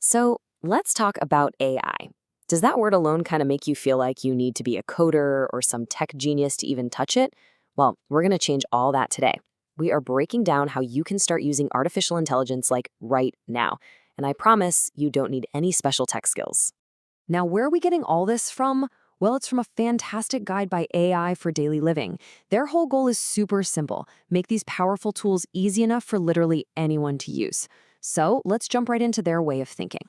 So let's talk about AI. Does that word alone kind of make you feel like you need to be a coder or some tech genius to even touch it? Well, we're going to change all that today. We are breaking down how you can start using artificial intelligence like right now. And I promise you don't need any special tech skills. Now, where are we getting all this from? Well, it's from a fantastic guide by AI for daily living. Their whole goal is super simple: make these powerful tools easy enough for literally anyone to use. So let's jump right into their way of thinking.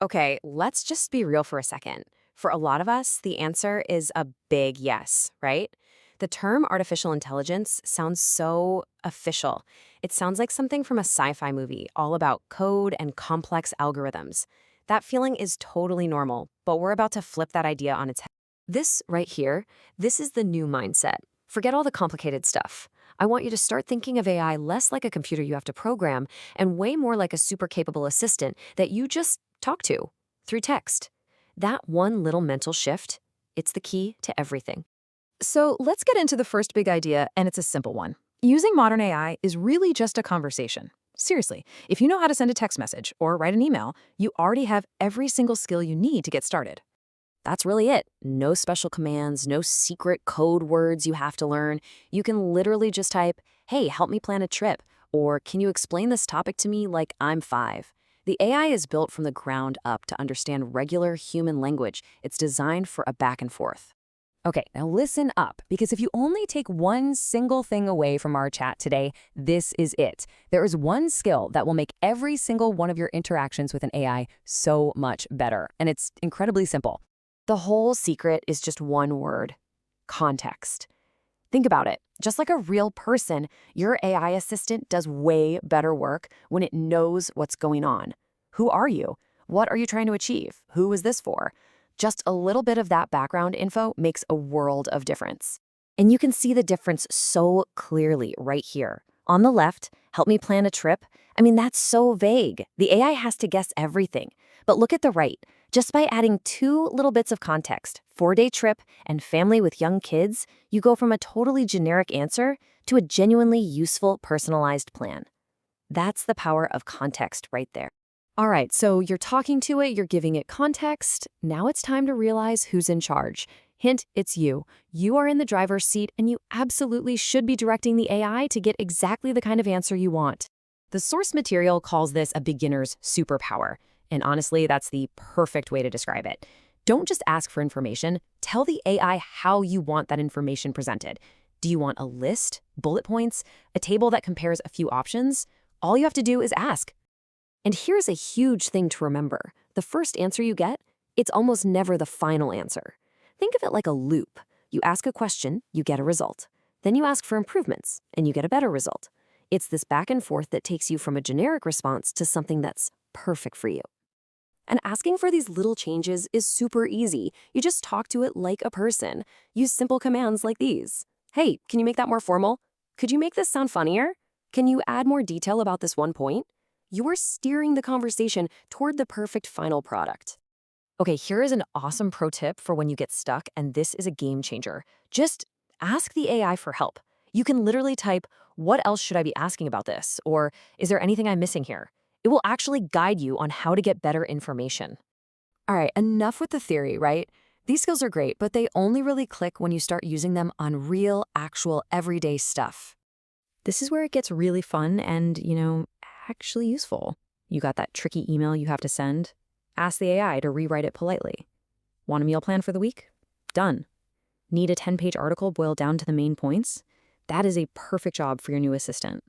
Okay, let's just be real for a second. For a lot of us, the answer is a big yes, right? The term artificial intelligence sounds so official. It sounds like something from a sci-fi movie, all about code and complex algorithms. That feeling is totally normal, but we're about to flip that idea on its head. This right here, this is the new mindset. Forget all the complicated stuff. I want you to start thinking of AI less like a computer you have to program and way more like a super capable assistant that you just talk to through text. That one little mental shift, it's the key to everything. So let's get into the first big idea, and it's a simple one. Using modern AI is really just a conversation. Seriously, if you know how to send a text message or write an email, you already have every single skill you need to get started. That's really it. No special commands, no secret code words you have to learn. You can literally just type, "Hey, help me plan a trip," or "Can you explain this topic to me like I'm 5?" The AI is built from the ground up to understand regular human language. It's designed for a back and forth. Okay, now listen up, because if you only take one single thing away from our chat today, this is it. There is one skill that will make every single one of your interactions with an AI so much better, and it's incredibly simple. The whole secret is just one word: context. Think about it. Just like a real person, your AI assistant does way better work when it knows what's going on. Who are you? What are you trying to achieve? Who is this for? Just a little bit of that background info makes a world of difference. And you can see the difference so clearly right here. On the left, "Help me plan a trip." I mean, that's so vague. The AI has to guess everything. But look at the right. Just by adding two little bits of context, 4-day trip and family with young kids, you go from a totally generic answer to a genuinely useful, personalized plan. That's the power of context right there. All right, so you're talking to it, you're giving it context. Now it's time to realize who's in charge. Hint, it's you. You are in the driver's seat, and you absolutely should be directing the AI to get exactly the kind of answer you want. The source material calls this a beginner's superpower. And honestly, that's the perfect way to describe it. Don't just ask for information. Tell the AI how you want that information presented. Do you want a list, bullet points, a table that compares a few options? All you have to do is ask. And here's a huge thing to remember. The first answer you get, it's almost never the final answer. Think of it like a loop. You ask a question, you get a result. Then you ask for improvements, and you get a better result. It's this back and forth that takes you from a generic response to something that's perfect for you. And asking for these little changes is super easy. You just talk to it like a person. Use simple commands like these. "Hey, can you make that more formal? Could you make this sound funnier? Can you add more detail about this one point?" You're steering the conversation toward the perfect final product. Okay, here is an awesome pro tip for when you get stuck, and this is a game changer. Just ask the AI for help. You can literally type, "What else should I be asking about this?" Or, "Is there anything I'm missing here?" It will actually guide you on how to get better information. All right, enough with the theory, right? These skills are great, but they only really click when you start using them on real, actual, everyday stuff. This is where it gets really fun and, actually useful. You got that tricky email you have to send? Ask the AI to rewrite it politely. Want a meal plan for the week? Done. Need a 10-page article boiled down to the main points? That is a perfect job for your new assistant.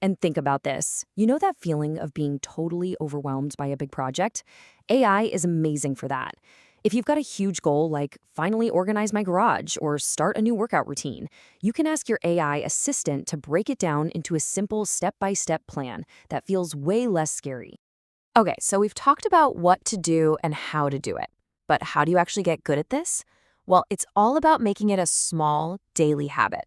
And think about this. You know that feeling of being totally overwhelmed by a big project? AI is amazing for that. If you've got a huge goal like finally organize my garage or start a new workout routine, you can ask your AI assistant to break it down into a simple step-by-step plan that feels way less scary. Okay, so we've talked about what to do and how to do it. But how do you actually get good at this? Well, it's all about making it a small, daily habit.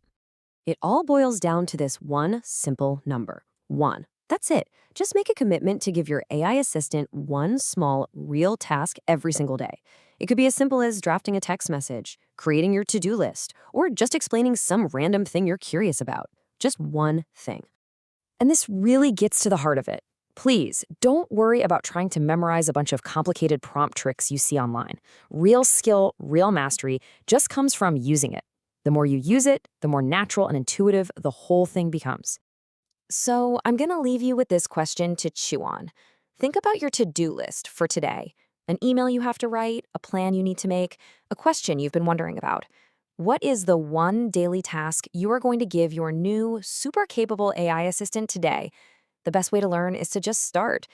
It all boils down to this one simple number: 1. That's it. Just make a commitment to give your AI assistant one small, real task every single day. It could be as simple as drafting a text message, creating your to-do list, or just explaining some random thing you're curious about. Just one thing. And this really gets to the heart of it. Please, don't worry about trying to memorize a bunch of complicated prompt tricks you see online. Real skill, real mastery just comes from using it. The more you use it, the more natural and intuitive the whole thing becomes. So, I'm going to leave you with this question to chew on. Think about your to-do list for today. An email you have to write, a plan you need to make, a question you've been wondering about. What is the one daily task you are going to give your new, super capable AI assistant today? The best way to learn is to just start.